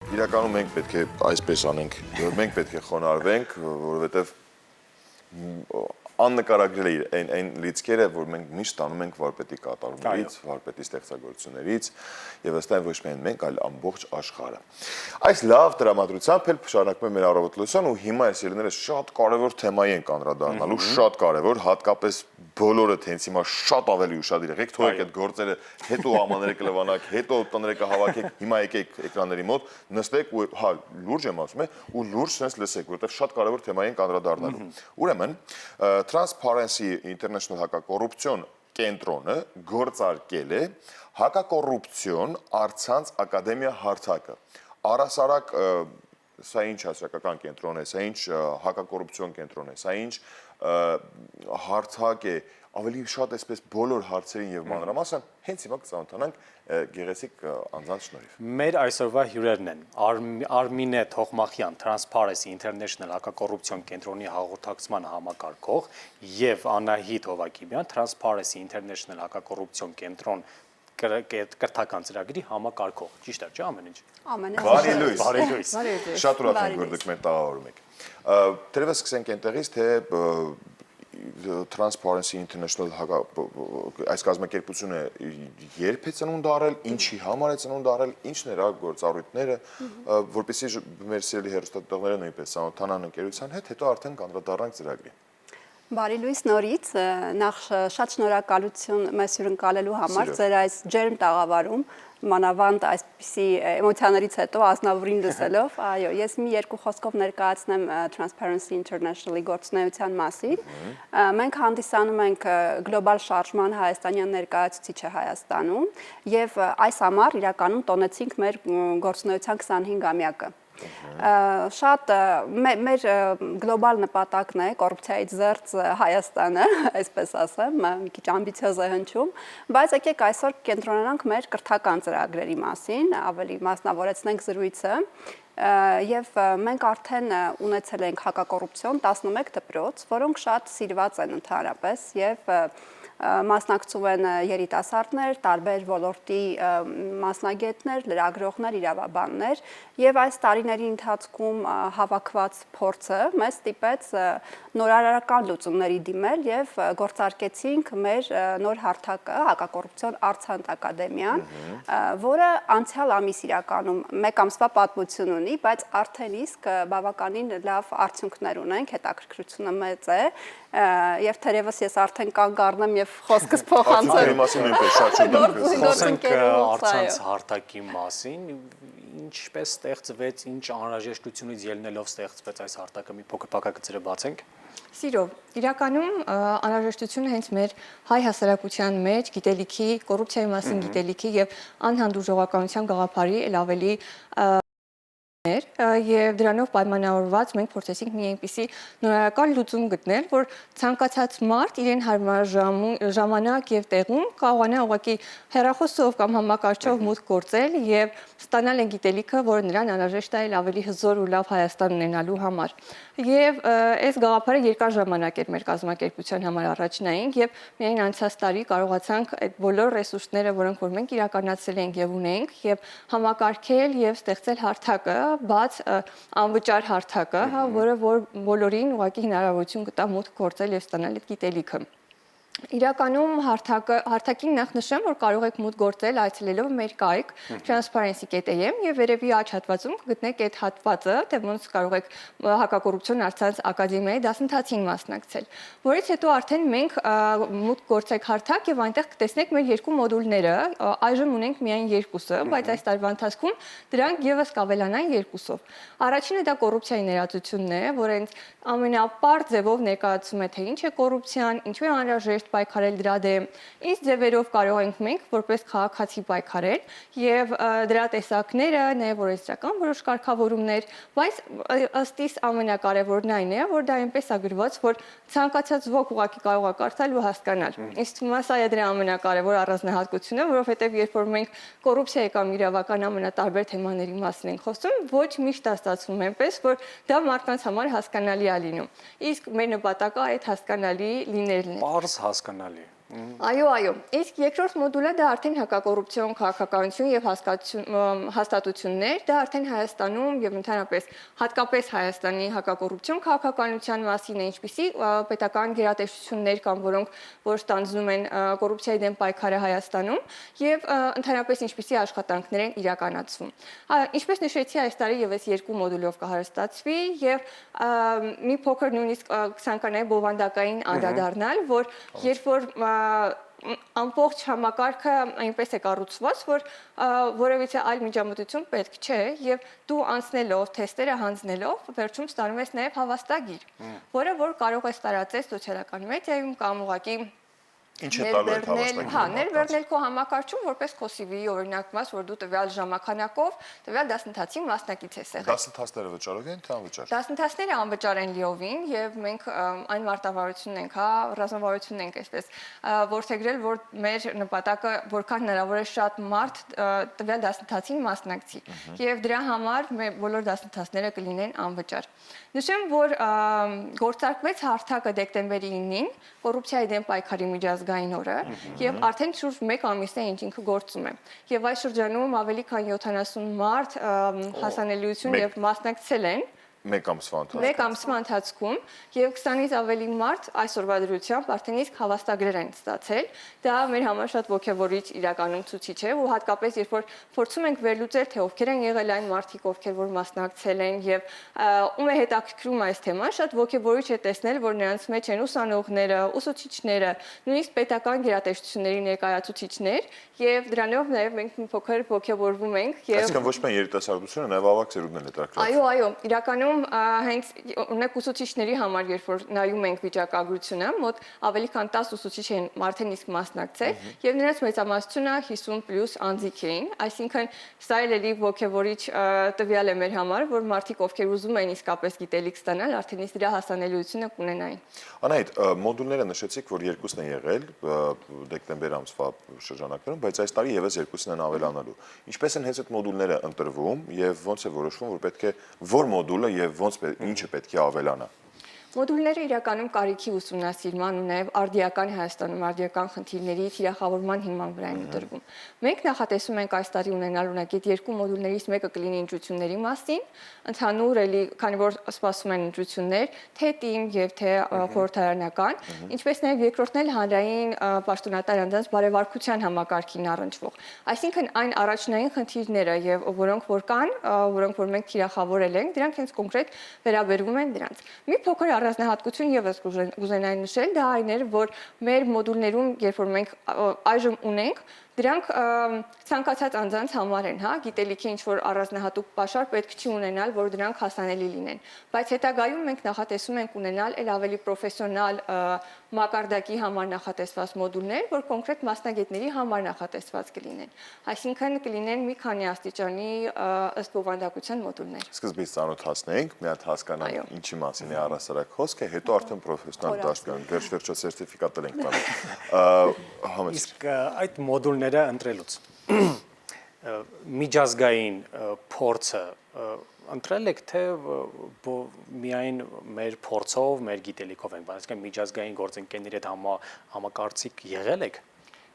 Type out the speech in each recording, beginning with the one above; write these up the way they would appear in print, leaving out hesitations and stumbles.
իրականում մենք պետք է այսպես անենք, մենք պետք է խոնարհվենք, որովհետև աննկարագրելի այն լիցքերը, որ մենք միշտ տանում ենք վարպետի կատարումներից, վարպետի ստեղծագործություններից եւ ըստ այն ոչ միայն մենք, այլ ամբողջ աշխարհը։ Այս լավ տրամադրությամբ էլ շարունակում է մեր առավոտլություն ու հիմա այս ելներս շատ կարևոր թեմայի են անդրադառնալու, շատ կարևոր, հատկապես բոլորը թե հիմա շատ ավելի ուշադիր եղեք, թողեք այդ գործերը, հետո ամաները կլվանաք, հետո տները կհավաքեք, հիմա եկեք էկրանների մոտ, նստեք ու հա լուրջ եմ ասում, ու լուրջ sense լսեք, որովհետեւ շատ կարևոր թեմայի են անդրադառնալու։ Ուրեմն Transparency International հակակոռուպցիոն կենտրոնը գործարկել է հակակոռուպցիոն առցանց ակադեմիա հարթակը։ Առասարակ սա ինչ հասարակական կենտրոն է, սա ինչ հակակոռուպցիոն կենտրոն է, սա ինչ հարթակ է, ավելի շատ այսպես բոլոր հարցերին եւ մանրամասն հենց հիմա կծանոթանանք գեղեցիկ անձանց շնորհիվ։ Մեր այսօրվա հյուրերն են Արմինե Թոխմախյան, Transparency International հակակոռուպցիոն կենտրոնի հաղորդակցման համակարգող եւ Անահիտ Հովակիմյան, Transparency International հակակոռուպցիոն կենտրոն կրթական ծրագրի համակարգող։ Ճիշտ է, չէ՞ ամեն ինչ։ Ամենը։ Բարի լույս։ Բարի լույս։ Շատ ուրախ եմ, որ դուք մեր տաղավարում եք։ Դերևս սկսենք այնտեղից, թե Transparency International այս կազմակերպությունը երբ է ծնունդ առել, ինչի համար է ծնունդ առել, ինչն էր գործառույթները, որպեսզի մեր սիրելի հեռուստադիտողները նույնպես ծանոթանան ընկերության հետ, հետո արդեն կանդրադառնանք ծրագրին։ Բարի լույս նորից, նախ շատ շնորհակալություն մեզ հյուրընկալելու համար, ձեր այս ջերմ տաղավարում, մանավանդ այսպիսի էմոցիաներից հետո ազնավուրին լսելով, այո, ես մի երկու խոսքով ներկայացնեմ Transparency International-ի գործունեության մասին։ Մենք հանդիսանում ենք գլոբալ շարժման հայաստանյան ներկայացուցիչը Հայաստանում եւ այս համար իրականում տոնեցինք մեր գործունեության 25-ամյակը։ Շատ մեր գլոբալ նպատակն է կոռուպցիայից զերծ Հայաստանը, այսպես ասեմ, մի քիչ ամբիցիոզ է հնչում, բայց եկեք այսօր կենտրոնանանք մեր կրթական ծրագրերի մասին, ավելի մասնավորեցնենք զրույցը, եւ մենք արդեն ունեցել ենք հակակոռուպցիոն 11 դպրոց, որոնք շատ սիրված են ընդհանրապես եւ մասնակցում են երիտասարդներ, տարբեր ոլորտի մասնագետներ, լրագրողներ, իրավաբաններ եւ այս տարիների ընթացքում հավաքված փորձը մեզ ստիպեց նորարարական լուծումների դիմել եւ գործարկեցինք մեր նոր հարթակը հակակոռուպցիոն առցանց ակադեմիան, որը անցյալ ամիս իրականում 1 ամսվա պատմություն ունի, բայց արդեն իսկ բավականին լավ արդյունքներ ունենք, հետաքրքրությունը մեծ է եւ թերևս ես արդեն կանգ առնեմ եւ խոսքս փոխանցեմ։ Մասին նույնպես շատ շուտ Խոսենք առցանց հարթակի մասին, ինչպես ստեղծվեց, ինչ անհրաժեշտությունից ելնելով ստեղծվեց այս հարթակը, մի փոքր բակագծերը բացենք։ Սիրով, իրականում անհրաժեշտությունը հենց մեր հայ հասարակության մեջ գիտելիքի, կոռուպցիայի մասին գիտելիքի եւ անհանդուրժողականության գաղափարի էլ ավելի եւ դրանով պայմանավորված մենք փորձեցինք մի այնպիսի նորարարական լուծում գտնել, որ ցանկացած մարդ իրեն հարմար ժամանակ եւ տեղում կարողանա ուղղակի հեռախոսով կամ համակարգչով մուտք գործել եւ ստանալ այն գիտելիքը, որը նրան անհրաժեշտ է ավելի հզոր ու լավ Հայաստան ունենալու համար։ Եվ այս գաղափարը երկար ժամանակ էր մեր կազմակերպության համար առաջնային եւ միայն անցած տարի կարողացանք այդ բոլոր ռեսուրսները, որոնք որ մենք իրականացրել ենք եւ ունենք, եւ համակարգել եւ ստեղծել հարթակը, բաց անվճար հարթակը, հա, որը որ բոլորին ուղղակի հնարավորություն կտա մուտք գործել եւ ստանալ այդ գիտելիքը։ Իրականում հարթակին նախ նշեմ, որ կարող եք մուտք գործել այցելելով մեր կայք transparency.am եւ վերևի աջ հատվածում կգտնեք այդ հատվածը, թե ոնց կարող եք հակակոռուպցիոն առցանց ակադեմիայի դասընթացին մասնակցել, որից հետո արդեն մենք մուտք գործեք հարթակ եւ այնտեղ կտեսնեք մեր երկու մոդուլները, այժմ ունենք միայն երկուսը, բայց այս տարվա ընթացքում դրանք եւս կավելանան երկուսով։ Առաջինը դա կոռուպցիայի ներածությունն է, որ այն ամենապարզ ձևով ներկայացում է թե ինչ է կոռուպցիան, ինչու է անհրաժեշտ պայքարել դրա դեմ, ինչ ձևերով կարող ենք մենք որպես քաղաքացի պայքարել եւ դրա տեսակները, նաեւ օրենսդրական որոշ կարգավորումներ, բայց ըստ իս ամենակարևորն այն է, որ դա այնպես է գրված, որ ցանկացած ոք ուղղակի կարող է կարդալ ու հասկանալ։ Իսկ թվում է սա է դրա ամենակարևոր առանձնահատկությունը, որովհետեւ երբ որ մենք կոռուպցիայի կամ իրավական ամենատարբեր թեմաների մասին ենք խոսում, ոչ միշտ է ստացվում այնպես, որ դա մարդկանց համար հասկանալի է լինում։ Իսկ մեր նպատակը այդ հասկանալի լինելն է։ Պարզ հասկանալի։ Այո, իսկ երկրորդ մոդուլը դա արդեն հակակոռուպցիոն քաղաքականություն եւ հաստատություններ, դա արդեն Հայաստանում եւ ընդհանրապես հատկապես Հայաստանի հակակոռուպցիոն քաղաքականության մասին է, ինչպիսի պետական գերատեսչություններ կան, որոնք որ ստանձնում են կոռուպցիայի դեմ պայքարը Հայաստանում եւ ընդհանրապես ինչպիսի աշխատանքներ են իրականացվում։ Ինչպես նշեցի, այս տարի եւս երկու մոդուլով կհարստացվի եւ մի փոքր նույնիսկ ցանկանայի բովանդակային անդրադառնալ, որ երբ որ ամբողջ համակարգը այնպես է կառուցված, որ որևիցե այլ միջամտություն պետք չէ եւ դու անցնելով թեստերը հանձնելով վերջում ստանում ես նաեւ հավաստագիր, որը որ կարող ես տարածել սոցիալական մեդիայում կամ ուղղակի Ինչ է տալու այդ հավաստագիրը։ ներբեռնել քո համակարգում որպես քո CV-ի օրինակ մաս, որ դու տվյալ ժամանականակով տվյալ դասընթացի մասնակից ես եղել։ Դասընթացները վճարով են, թե անվճար։ Դասընթացները անվճար են լիովին եւ մենք այն մարտավարությունն ենք, ռազմավարությունն ենք այսպես ворթեգրել, որ մեր նպատակը որքան հնարավոր է շատ մարդ տվյալ դասընթացին մասնակցի եւ դրա համար մեր բոլոր դասընթացները կլինեն անվճար։ Նշեմ, որ գործարկվեց հարթակը դեկտեմբերի 9-ին կոռուպցիայի դեմ պայքարի միջազգային օրը եւ արդեն շուրջ 1 ամիս է ինչ ինքը գործում է։ Եվ այս շրջանում ավելի քան 70 մարդ հասանելիություն եւ մասնակցել են Մեկ ամսվա ընթացքում։ Մեկ ամսվա ընթացքում եւ 20-ից ավելի մարդ այսօրվա դրությամբ արդեն իսկ հավաստագրեր են ստացել։ Դա մեր համար շատ ոգևորիչ իրականում ցուցիչ է, ու հատկապես երբ որ փորձում ենք վերլուծել, թե ովքեր են եղել այն մարդիկ, ովքեր որ մասնակցել են եւ ում է հետաքրքրում այս թեման, շատ ոգևորիչ է տեսնել, որ նրանց մեջ են ուսանողները, ուսուցիչները, նույնիսկ պետական գերատեսչությունների ներկայացուցիչներ եւ դրանով նաեւ մենք մի փոքր ոգևորվում ենք եւ Այսինքն ոչ միայն երիտասարդությունը, նաեւ ավակ ծերունդն էլ հետաքրքրված։ Այո, իրականում հենց ունեք ուսուցիչների համար, երբ որ նայում ենք վիճակագրությունը, մոտ ավելի քան 10 ուսուցիչ են արդեն իսկ մասնակցել եւ նրանց մեծամասնությունը 50+ անձիկ էին, այսինքն սա էլի ոգևորիչ տվյալ է մեր համար, որ մարդիկ ովքեր ուզում են իսկապես գիտելիք ստանալ, արդեն իսկ դրա հասանելիությունը կունենային։ Անահիտ, մոդուլները նշեցիք, որ երկուսն են եղել դեկտեմբեր ամսվա շրջանակներում, բայց այս տարի եւս երկուսն են ավելանալու։ Ինչպես են հենց այդ մոդուլները ընտրվում եւ ոնց է որոշվում, որ պետք է որ մոդուլը եւ ինչը պետք է ավելանա։ Մոդուլները իրականում կարիքի ուսումնասիրման ու նաև արդիական Հայաստանում արդիական խնդիրների թիրախավորման հիման վրա են ընտրվում։ Մենք նախատեսում ենք այս տարի ունենալ օրինակ այդ երկու մոդուլներից մեկը կլինի ընտրությունների մասին, ընդհանուր էլի, քանի որ սպասում են ընտրություններ, թե թիմ եւ թե խորհրդարանական, ինչպես նաև երկրորդն էլ հանրային պաշտոնատար անձանց բարեվարկության համակարգին առնչվող։ Այսինքն այն առաջնային խնդիրները եւ որոնք որ կան, որոնք որ մենք թիրախավորել ենք, դրանք հենց կոնկրետ վերաբերվում են դրանց։ Մի փոքր առանձնահատկություն եւս կուզենայի նշել, դա այն էր, որ մեր մոդուլներում, երբ որ մենք այժմ ունենք, դրանք ցանկացած անձանց համար են, գիտելիքի ինչ որ առանձնահատուկ պաշար պետք չի ունենալ, որ դրանք հասանելի լինեն, բայց հետագայում մենք նախատեսում ենք ունենալ էլ ավելի պրոֆեսիոնալ մակարդակի համար նախատեսված մոդուլներ, որ կոնկրետ մասնագետների համար նախատեսված կլինեն, այսինքն կլինեն մի քանի աստիճանի ըստ բովանդակության մոդուլներ։ Սկզբից ծանոթացնենք, մի հատ հասկանանք ինչի մասին է առասարակ խոսքը, հետո արդեն պրոֆեսիոնալ դաշտ գանք, վերջ-վերջո սերտիֆիկատ ենք տանում։ Իսկ այդ մոդուլները ընտրելուց միջազգային փորձը ընտրել եք, թե միայն մեր փորձով, մեր գիտելիքով ենք, այսինքն միջազգային գործընկերների հետ համակարծիք եղել եք։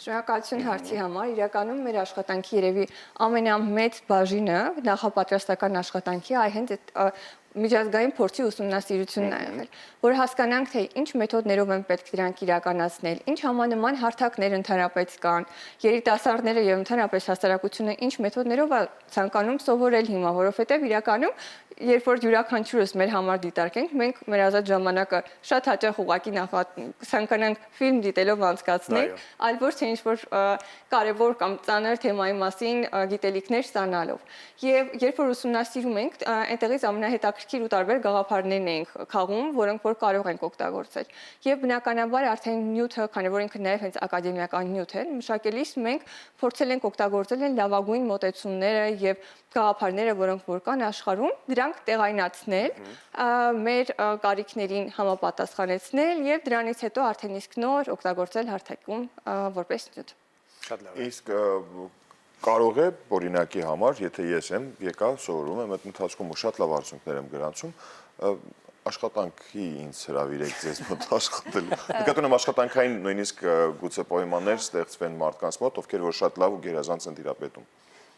Շնորհակալություն հարցի համար, իրականում մեր աշխատանքի երևի ամենամեծ բաժինը նախապատրաստական աշխատանքի այ հենց այդ միջազգային փորձի ուսումնասիրությունն է եղել, որ հասկանանք, թե ինչ մեթոդներով են պետք դրանք իրականացնել, ինչ համանման հարթակներ ընդհանրապես կան, երիտասարդները եւ ընդհանրապես հասարակությունը ինչ մեթոդներով է ցանկանում սովորել հիմա, որովհետեւ իրականում երբ որ յուրաքանչյուրս մեր համար դիտարկենք, մենք մեր ազատ ժամանակը շատ հաճախ ուղղակի ցանկանանք ֆիլմ դիտելով անցկացնել, այլ ոչ թե ինչ-որ կարևոր կամ ծանր թեմայի մասին գիտելիքներ ստանալով։ Եվ երբ որ ուսումնասիրում ենք, այնտեղից ամենահետաքրքիր ու տարբեր գաղափարներն ենք քաղում, որոնք որ կարող ենք օգտագործել։ Եվ բնականաբար արդեն նյութը, քանի որ ինքը նաև հենց ակադեմիական նյութ է, մշակելիս մենք փորձել ենք օգտագործել են լավագույն մոտեցումները եւ գաղափարները, որոնք որ կան աշխարհում, դրանք տեղայնացնել, մեր կարիքներին համապատասխանեցնել եւ դրանից հետո արդեն իսկ նոր օգտագործել հարթակում որպես նյութ։ Շատ լավ։ Իսկ կարող է օրինակի համար, եթե ես եմ եկա սովորում եմ այդ ընթացքում ու շատ լավ արդյունքներ եմ գրանցում, աշխատանքի ինձ հրավիրեք ձեզ մոտ աշխատել։ Նկատում եմ աշխատանքային նույնիսկ գուցե պայմաններ ստեղծվեն մարդկանց մոտ, ովքեր որ շատ լավ ու գերազանց են տիրապետում։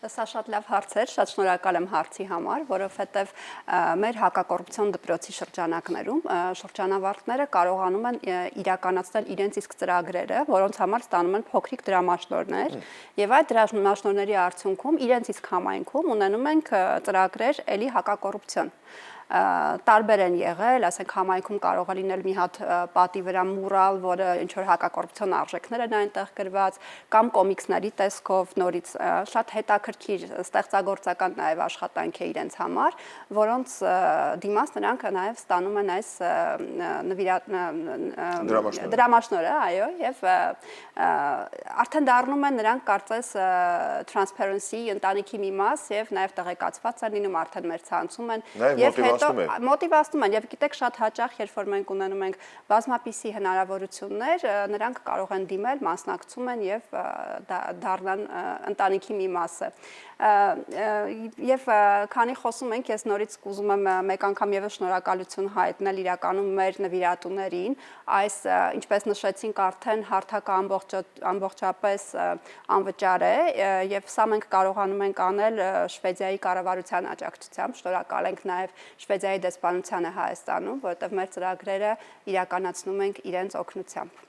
Սա շատ լավ հարց էր, շատ շնորհակալ եմ հարցի համար, որովհետև մեր հակակոռուպցիոն դպրոցի շրջանակներում շրջանավարտները կարողանում են իրականացնել իրենց իսկ ծրագրերը, որոնց համար ստանում են փոքրիկ դրամաշնորհներ, եւ այդ դրամաշնորհների արդյունքում իրենց իսկ համայնքում ունենում ենք ծրագրեր էլի հակակոռուպցիոն տարբեր են եղել, ասենք համայնքում կարող է լինել մի հատ պատի վրա մուրալ, որը ինչ որ հակակոռուպցիոն արժեքներ են այնտեղ գրված, կամ կոմիքսների տեսքով նորից շատ հետաքրքիր ստեղծագործական նաև աշխատանք է իրենց համար, որոնց դիմաց նրանք նաև ստանում են այս դրամաշնորհը, այո, եւ արդեն դառնում են նրանք կարծես Transparency ընտանիքի մի մաս եւ նաև տեղեկացված են լինում արդեն մեր ցանցում են եւ մոտիվացնում են եւ գիտեք շատ հաճախ երբ որ մենք ունենում ենք բազմապիսի հնարավորություններ նրանք կարող են դիմել մասնակցում են եւ դառնան ընտանիքի մի մասը եւ քանի խոսում ենք ես նորից կուզում եմ մեկ անգամ եւս շնորհակալություն հայտնել իրականում մեր նվիրատուներին այս ինչպես նշեցինք արդեն հարթակը ամբողջապես անվճար է եւ սա մենք կարողանում ենք անել Շվեդիայի կառավարության աջակցությամբ շնորհակալ ենք նաեւ Շվեդիայի դեսպանությանը Հայաստանում, որովհետև մեր ծրագրերը իրականացնում ենք իրենց օգնությամբ։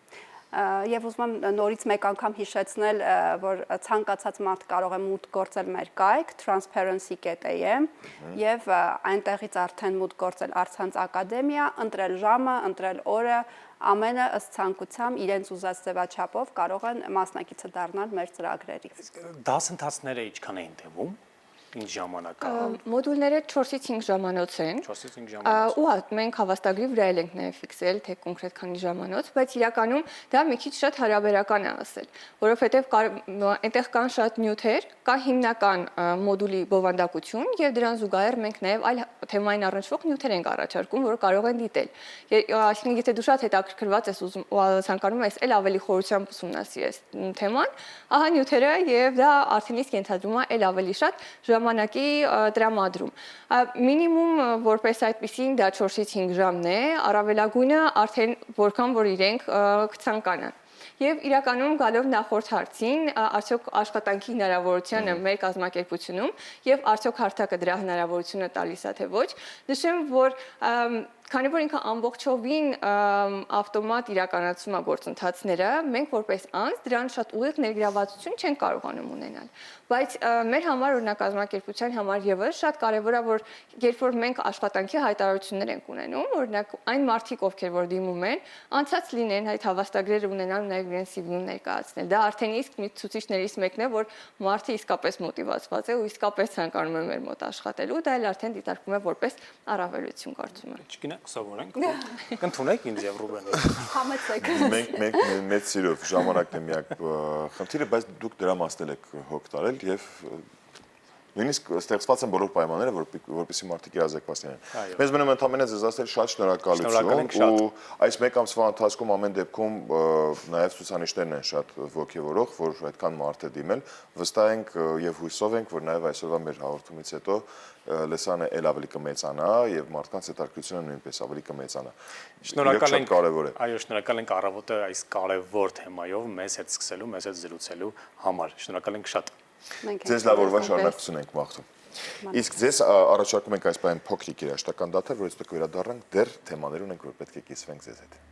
Եվ ուզում եմ նորից մեկ անգամ հիշեցնել, որ ցանկացած մարդ կարող է մուտք գործել մեր կայք transparency.am եւ այնտեղից արդեն մուտք գործել Առցանց ակադեմիա, ընտրել ժամը, ընտրել օրը, ամենը ըստ ցանկության իրենց ուզած ձևաչափով կարող են մասնակիցը դառնալ մեր ծրագրերի։ Դասընթացները ինչքան էին տևում։ Ինչ ժամանակ է։ Մոդուլները 4-ից 5 ժամանոց են։ 4-ից 5 ժամանոց։ Ու մենք հավաստագրի վրա ենք նաև ֆիքսել, թե կոնկրետ քանի ժամանոց, բայց իրականում դա մի քիչ շատ հարաբերական է ասել, որովհետև այնտեղ կան շատ նյութեր, կա հիմնական մոդուլի բովանդակություն եւ դրան զուգահեռ մենք նաև այլ թեմային առնչվող նյութեր ենք առաջարկում, որը կարող են դիտել։ Այսինքն եթե դու շատ հետաքրքրված ես ուզում ու ցանկանում ես այլ ավելի խորությամբ ուսումնասիրես թեման, ահա նյութերը եւ դա արդեն իսկ ենթադրում է այլ ավելի շատ ժամանակի տրամադրում։ Մինիմում որպես այդպեսին դա 4-ից 5 ժամն է, առավելագույնը արդեն որքան որ իրենք կցանկանան։ Եվ իրականում գալով նախորդ հարցին, արդյոք աշխատանքի հնարավորությունը մեր կազմակերպությունում եւ արդյոք հարթակը դրա հնարավորությունը տալիս է թե ոչ, նշեմ, որ քանի որ ինքը ամբողջովին ավտոմատ իրականացում է գործընթացները, մենք որպես անձ դրան շատ ուղիղ ներգրավվածություն չենք կարողանում ունենալ։ Բայց մեր համար օրինակ կազմակերպության համար եւս շատ կարեւոր է, որ երբ որ մենք աշխատանքի հայտարարություններ ենք ունենում, օրինակ այն մարդիկ, ովքեր որ դիմում են, անցած լինեն այդ հավաստագրերը ունենալ նաեւ իրենց CV-ում ներկայացնել։ Դա արդեն իսկ մի ցուցիչներից մեկն է, որ մարդը իսկապես մոտիվացված է ու իսկապես ցանկանում է մեր մոտ աշխատելու, դա էլ արդեն դիտարկվում է որպես առավելություն կարծում եմ։ Սովորենք։ Կընդունեք ինձ եւ Ռուբենին։ Համեցեք։ Մենք մեծ սիրով ժամանակն է միակ խնդիրը, բայց դուք դրա մասնել եք հոգ տարել եւ նույնիսկ ստեղծված են բոլոր պայմանները, որպեսզի մարդիկ իրազեկված լինեն։ Մեզ մնում ընդհանրապես ձեզ ասել շատ շնորհակալություն ու այս մեկ ամսվա ընթացքում ամեն դեպքում նաև ցուցանիշներն են շատ ոգևորող, որ այդքան մարդ է դիմել, վստահ ենք եւ հույսով ենք, որ նաև այսօրվա մեր հաղորդումից հետո լեսանը ել ավելի կմեծանա եւ մարդկանց հետաքրքրությունը նույնպես ավելի կմեծանա։ Շնորհակալ ենք կարևոր է։ Այո, շնորհակալ ենք առավոտը այս կարևոր թեմայով մեզ հետ սկսելու, մեզ հետ զրուցելու համար։ Շնորհակալ ենք շատ։ Ձեզ լավ օրվա շարունակություն ենք մաղթում։ Իսկ ձեզ առաջարկում ենք այս պահին փոքրիկ երաժշտական դադար, որից դուք վերադառնանք դեռ թեմաներ ունենք, որ պետք է կիսվենք ձեզ հետ։